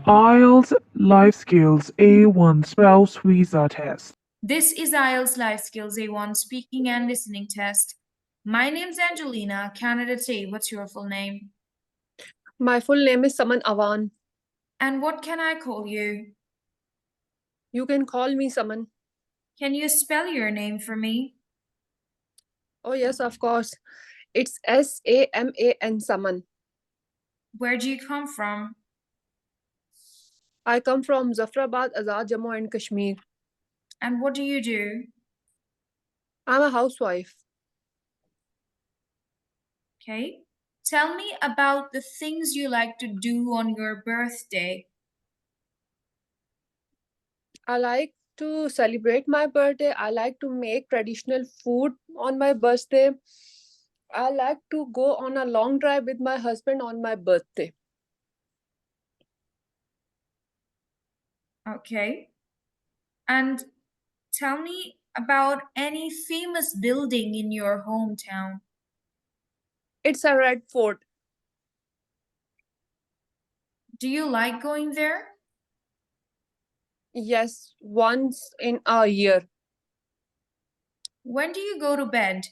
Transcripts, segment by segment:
IELTS Life Skills A1 Spouse Visa Test. This is IELTS Life Skills A1 Speaking and Listening Test. My name's Angelina. Candidate A, what's your full name? My full name is Saman Awan. And what can I call you? You can call me Saman. Can you spell your name for me? Oh yes, of course. It's Saman, Saman. Where do you come from? I come from Zafrabad, Azad, Jammu and Kashmir. And what do you do? I'm a housewife. Okay. Tell me about the things you like to do on your birthday. I like to celebrate my birthday. I like to make traditional food on my birthday. I like to go on a long drive with my husband on my birthday. Okay. And tell me about any famous building in your hometown. It's a red fort. Do you like going there? Yes, once in a year. When do you go to bed?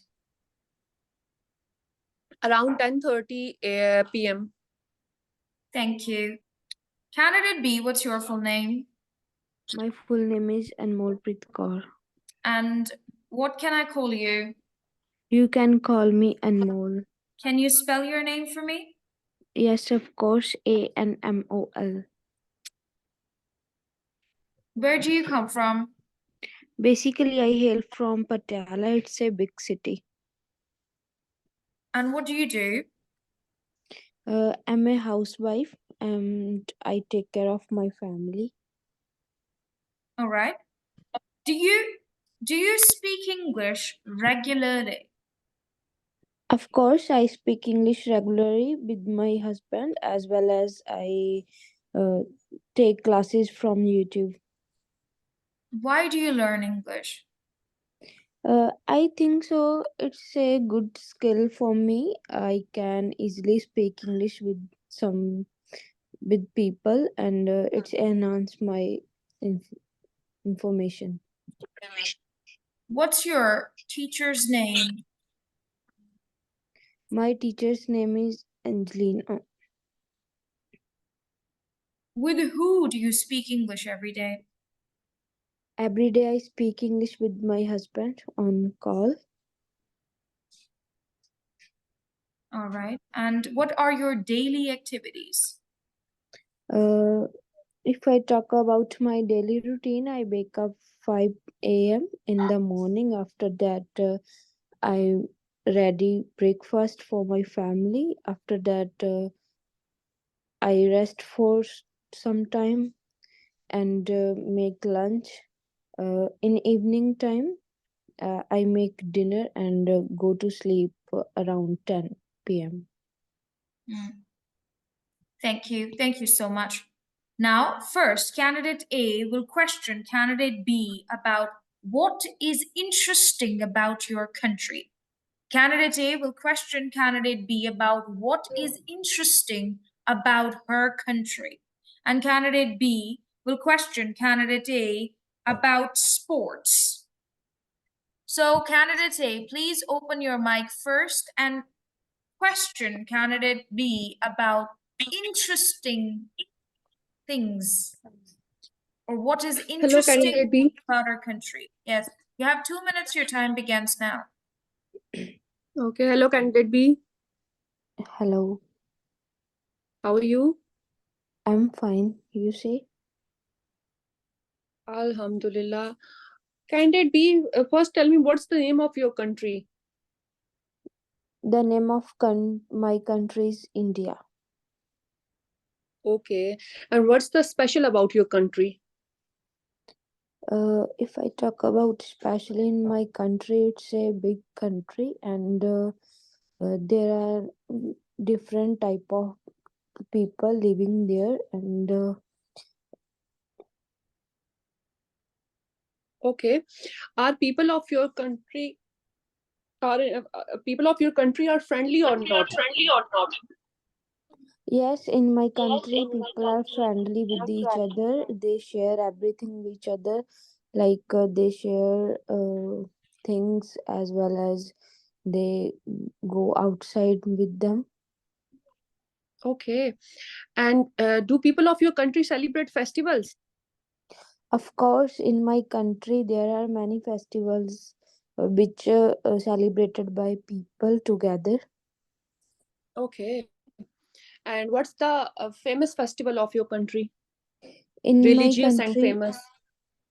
Around 10:30 p.m. Thank you. Candidate B, what's your full name? My full name is Anmolpreet Kaur. And what can I call you? You can call me Anmol. Can you spell your name for me? Yes, of course, Anmol. Where do you come from? Basically, I hail from Patiala. It's a big city. And what do you do? I'm a housewife and I take care of my family. All right. Do you speak English regularly? Of course, I speak English regularly with my husband as well as I take classes from YouTube. Why do you learn English? I think so. It's a good skill for me. I can easily speak English with people, and it's enhance my information. What's your teacher's name? My teacher's name is Angelina. With who do you speak English every day? Every day I speak English with my husband on call. All right. And what are your daily activities? If I talk about my daily routine, I wake up 5 a.m. in the morning. After that, I ready breakfast for my family. After that, I rest for some time and make lunch. In evening time, I make dinner and go to sleep around 10 p.m. Thank you. Thank you so much. Now, first, candidate A will question candidate B about what is interesting about your country. Candidate A will question candidate B about what is interesting about her country. And candidate B will question candidate A about sports. So, candidate A, please open your mic first and question candidate B about interesting things or what is Hello, interesting candidate B. about our country. Yes, you have 2 minutes. Your time begins now. Okay, hello, candidate B. Hello, How are you? I'm fine. You say? Alhamdulillah. Candidate B, first tell me what's the name of your country? The name of my country is India. Okay. And what's the special about your country? If I talk about especially in my country, it's a big country and there are different type of people living there and Okay. Are people of your country are friendly or not? Yes, in my country, people are friendly with each other. They share everything with each other. They share things as well as they go outside with them. Okay. And do people of your country celebrate festivals? Of course, in my country, there are many festivals which celebrated by people together. Okay. And what's the famous festival of your country? In my Religious and country, famous.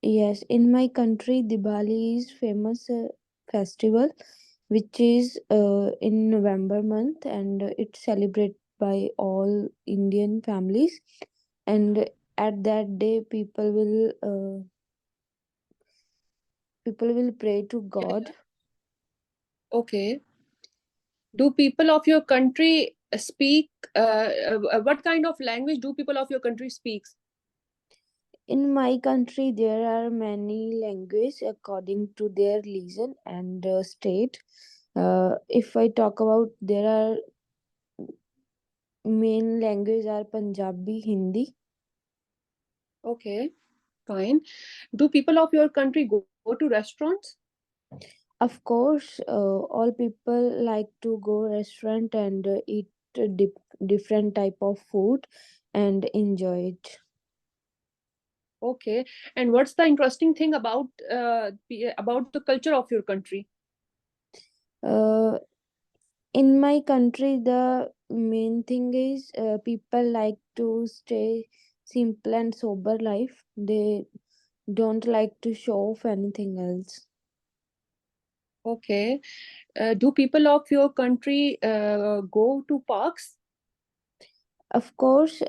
yes, in my country, Diwali is famous festival which is in November month, and it's celebrated by all Indian families. And at that day, people will pray to God. Okay. Do people of your country speak? What kind of language do people of your country speaks? In my country, there are many languages according to their religion and state. If I talk about, there are main languages are Punjabi, Hindi. Okay, fine. Do people of your country go to restaurants? Of course, all people like to go restaurant and eat different type of food and enjoy it. Okay. And what's the interesting thing about the culture of your country? Uh, in my country, the main thing is people like to stay simple and sober life. They don't like to show off anything else. Okay. Do people of your country go to parks? Of course,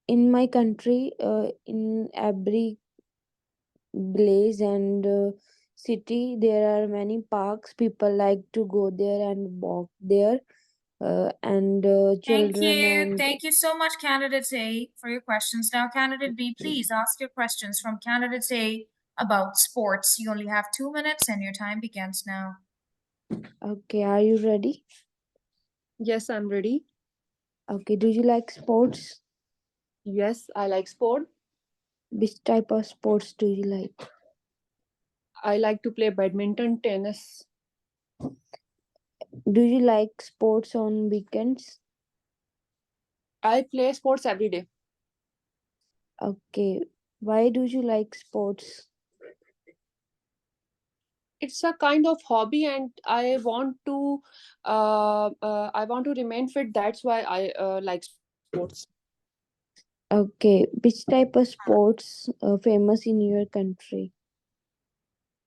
in my country, in every village and city, there are many parks. People like to go there and walk there, and Thank children you. and Thank you so much, Candidate A, for your questions. Now, Candidate B, please ask your questions from Candidate A about sports. You only have 2 minutes and your time begins now. okay, are you ready? Yes, I'm ready. Okay, do you like sports? Yes, I like sport. Which type of sports do you like? I like to play badminton, tennis. Do you like sports on weekends? I play sports every day. Okay, why do you like sports? It's a kind of hobby, and I want to remain fit. That's why I like sports. Okay, which type of sports famous in your country?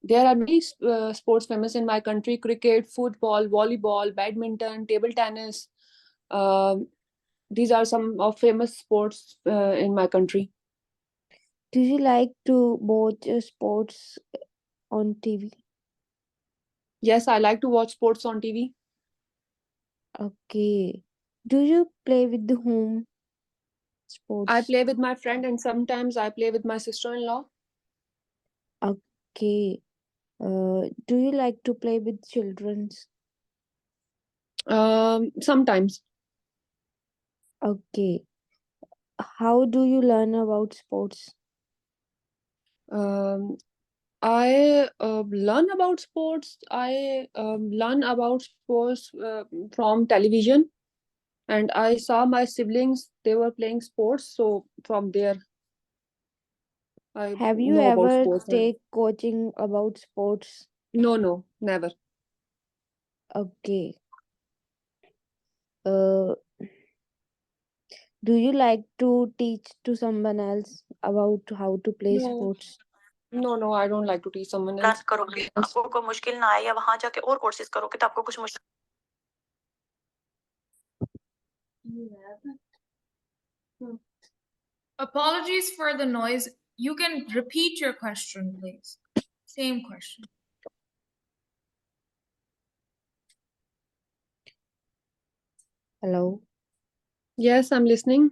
There are many sports famous in my country: cricket, football, volleyball, badminton, table tennis. Um these are some of famous sports in my country. Do you like to watch sports on TV? Yes, I like to watch sports on TV. Okay. Do you play with the home I sports? play with my friend, and sometimes I play with my sister-in-law. Okay. Do you like to play with childrens? Sometimes. Okay. How do you learn about sports? Um, I learn about sports. I learn about sports from television, and I saw my siblings. They were playing sports, so from there I Have you know about ever sports. And take coaching about sports? no, no, never. Okay. Uh, do you like to teach to someone else about how to play No, sports? no, no. I don't like to teach someone else. करोगे आपको कोई मुश्किल ना आए या वहां जाके और कोर्सेज करोगे तो आपको कुछ मुश्किल Apologies for the noise. You can repeat your question, please. Same question. Hello. Yes, I'm listening.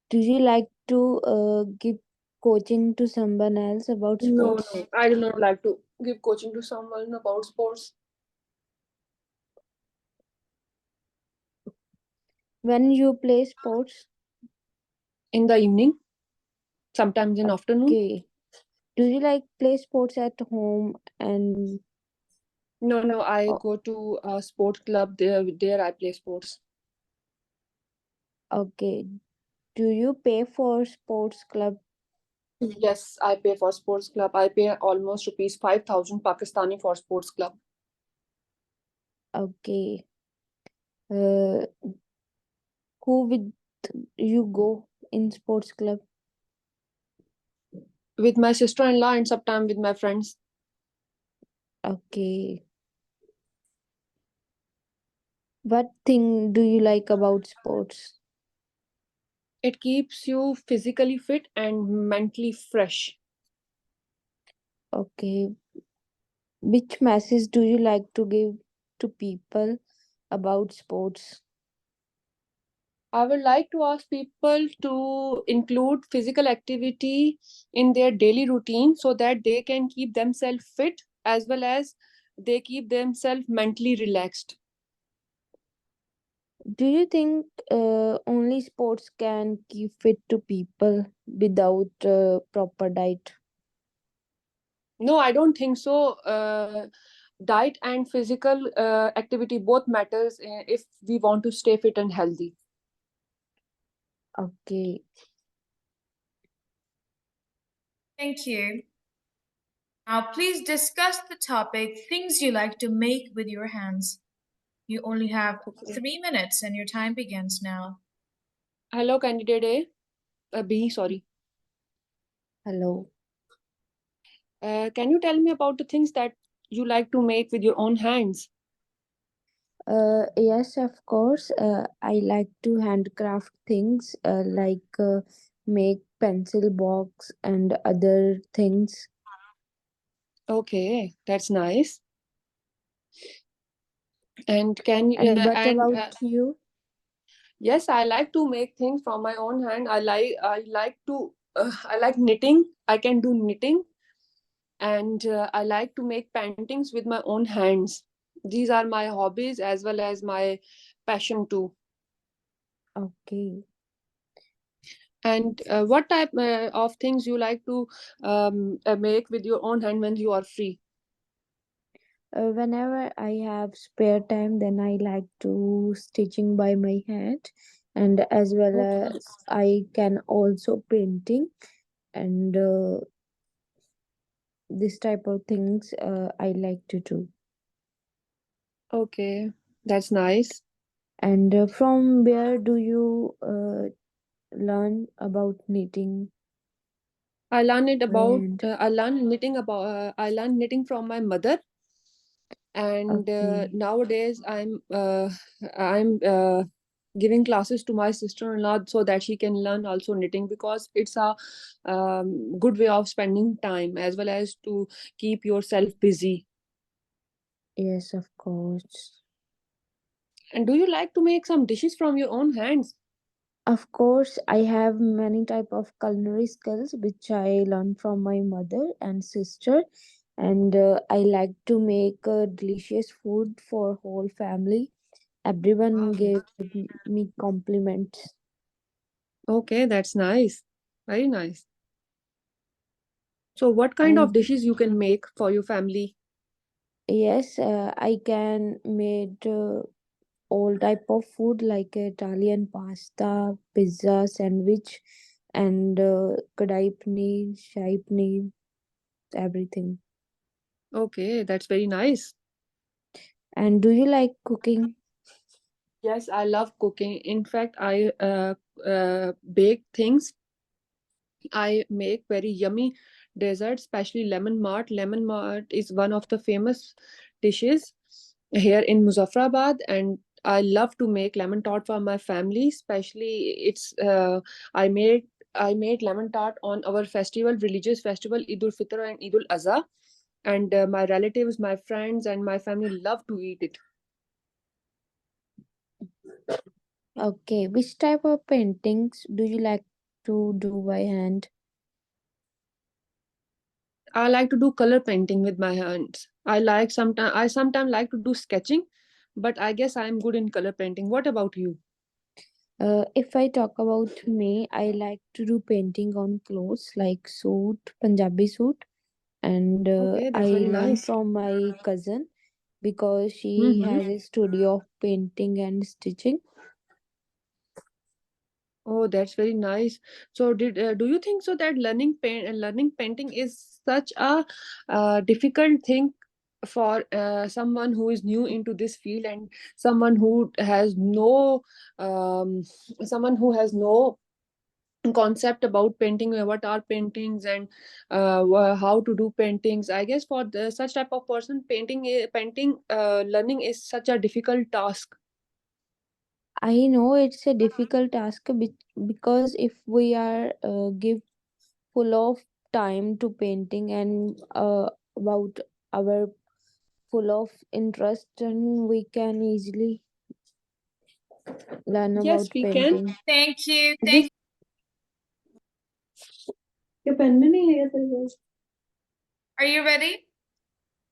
Do you like to give coaching to someone else about No, sports? no. I do not like to give coaching to someone about sports. When you play sports? In the evening, sometimes in afternoon. Okay. Do you like play sports at home and No, I oh, go to a sports club. There I play sports. okay. Do you pay for sports club? Yes, I pay for sports club. I pay almost rupees 5,000 Pakistani for sports club. Okay. Uh, who with you go in sports club? With my sister-in-law and sometimes with my friends. Okay. What thing do you like about sports? It keeps you physically fit and mentally fresh. Okay. Which message do you like to give to people about sports? I would like to ask people to include physical activity in their daily routine so that they can keep themselves fit as well as they keep themselves mentally relaxed. Do you think only sports can keep fit to people without proper diet? No, I don't think so. Diet and physical activity both matters if we want to stay fit and healthy. Okay. Thank you. Now, please discuss the topic things you like to make with your hands. You only have Okay. 3 minutes and your time begins now. Hello, candidate B, sorry. Hello. Can you tell me about the things that you like to make with your own hands? Yes, of course. I like to handcraft things like make pencil box and other things. Okay, that's nice. And can you And what and about you? yes, I like to make things from my own hand. I like knitting. I can do knitting, and I like to make paintings with my own hands. These are my hobbies as well as my passion too. Okay. And what type of things you like to make with your own hand when you are free? Whenever I have spare time, then I like to stitching by my hand, and as well Okay. as I can also painting and this type of things I like to do. Okay, that's nice. And from where do you learn about knitting by hand? I learned knitting from my mother, and Okay. nowadays I'm giving classes to my sister-in-law so that she can learn also knitting because it's a good way of spending time as well as to keep yourself busy. Yes, of course. And do you like to make some dishes from your own hands? Of course, I have many type of culinary skills which I learned from my mother and sister, and I like to make delicious food for whole family. Everyone Wow. gave me compliments. Okay, that's nice. Very nice. So what kind of And dishes you can make for your family? yes, I can make all type of food like Italian pasta, pizza, sandwich, and kadai paneer, shahi paneer, everything. Okay, that's very nice. And do you like cooking? Yes, I love cooking. In fact, I bake things. I make very yummy desserts, especially lemon mart. Lemon mart is one of the famous dishes here in Muzaffarabad, and I love to make lemon tart for my family. Especially, I made I made lemon tart on our festival, religious festival, Eid ul Fitr and Eid ul Azha, and my relatives, my friends, and my family love to eat it. Okay, which type of paintings do you like to do by hand? I like to do color painting with my hands. I sometimes like to do sketching, but I guess I'm good in color painting. What about you? If I talk about me, I like to do painting on clothes like suit, Punjabi suit, and Okay, I that's very learn nice. from my cousin because she Mm-hmm. has a studio of painting and stitching. Oh, that's very nice. So, do you think so that learning painting is such a difficult thing for someone who is new into this field and someone who has um, no concept about painting, what are paintings and how to do paintings? I guess for such type of person, painting learning is such a difficult task. I know it's a difficult task because if we are give full of time to painting and about our full of interest, and we can easily learn Yes, about we can. painting. Thank you. This ये pen में नहीं है क्या तेरे पास? Are you ready?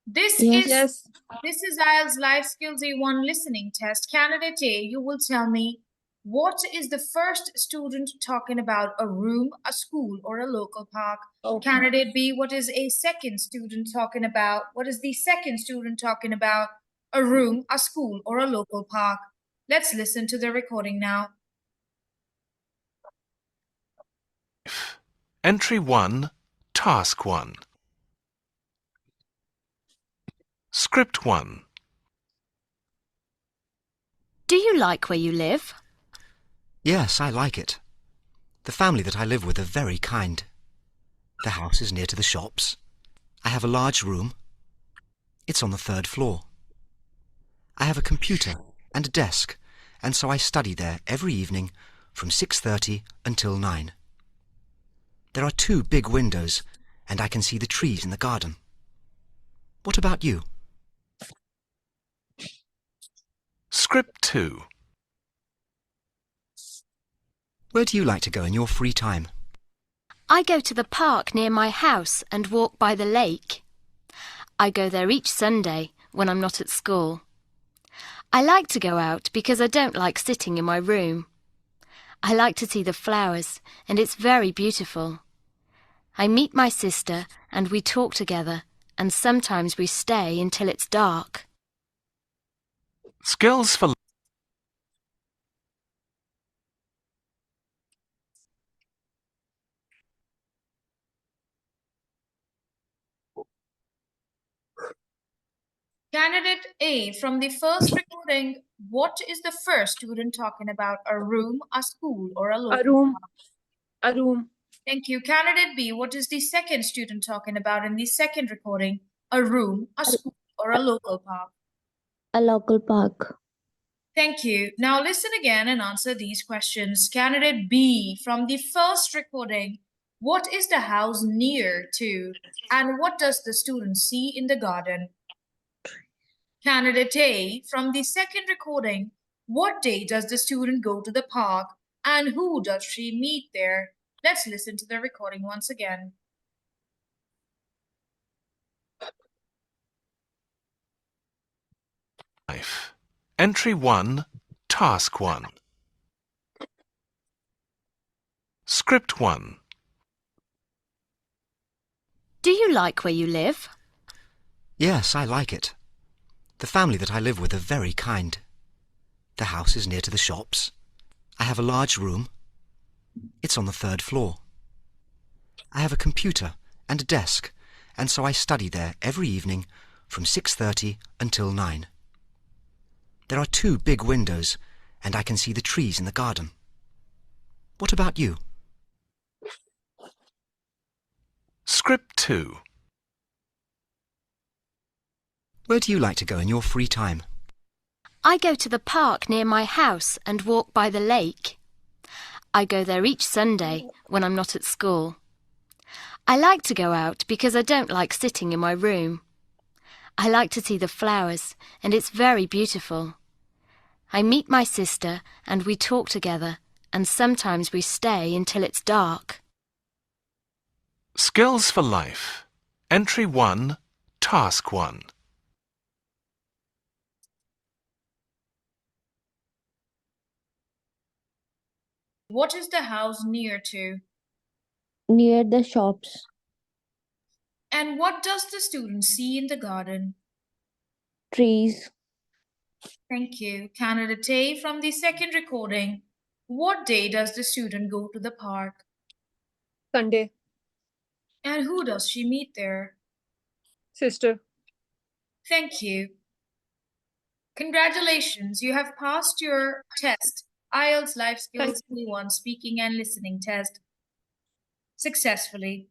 This Yes. is Yes. this is IELTS Life Skills A1 listening test. Candidate A, you will tell me what is the first student talking about: a room, a school, or a local park? Okay. Candidate B, what is a second student talking about? What is the second student talking about? A room, a school, or a local park? Let's listen to the recording now. Entry 1, Task 1. Script 1. Do you like where you live? Yes, I like it. The family that I live with are very kind. The house is near to the shops. I have a large room. It's on the 3rd floor. I have a computer and a desk, and so I study there every evening from 6:30 until 9. There are 2 big windows, and I can see the trees in the garden. What about you? Script 2. Where do you like to go in your free time? I go to the park near my house and walk by the lake. I go there each Sunday when I'm not at school. I like to go out because I don't like sitting in my room. I like to see the flowers, and it's very beautiful. I meet my sister and we talk together, and sometimes we stay until it's dark. Skills for Candidate A, from the first recording, what is the first student talking about: a room, a school, or a A local room. park? A room. Thank you. Candidate B, what is the second student talking about in the second recording: a room, a school, or a local park? A local park. Thank you. Now listen again and answer these questions. Candidate B, from the first recording, what is the house near to, and what does the student see in the garden? Candidate A, from the second recording, what day does the student go to the park, and who does she meet there? Let's listen to the recording once again. life. Entry 1, Task 1. Script 1. Do you like where you live? Yes, I like it. The family that I live with are very kind. The house is near to the shops. I have a large room. It's on the 3rd floor. I have a computer and a desk, and so I study there every evening from 6:30 until 9. There are 2 big windows, and I can see the trees in the garden. What about you? Script 2. Where do you like to go in your free time? I go to the park near my house and walk by the lake. I go there each Sunday when I'm not at school. I like to go out because I don't like sitting in my room. I like to see the flowers, and it's very beautiful. I meet my sister and we talk together, and sometimes we stay until it's dark. Skills for life. Entry 1, Task 1. What is the house near to? Near the shops. And what does the student see in the garden? Trees. Thank you. Candidate A, from the second recording, what day does the student go to the park? Sunday. And who does she meet there? Sister. Thank you. Congratulations, you have passed your test, IELTS Life Skills A1 Speaking and Listening Test, successfully.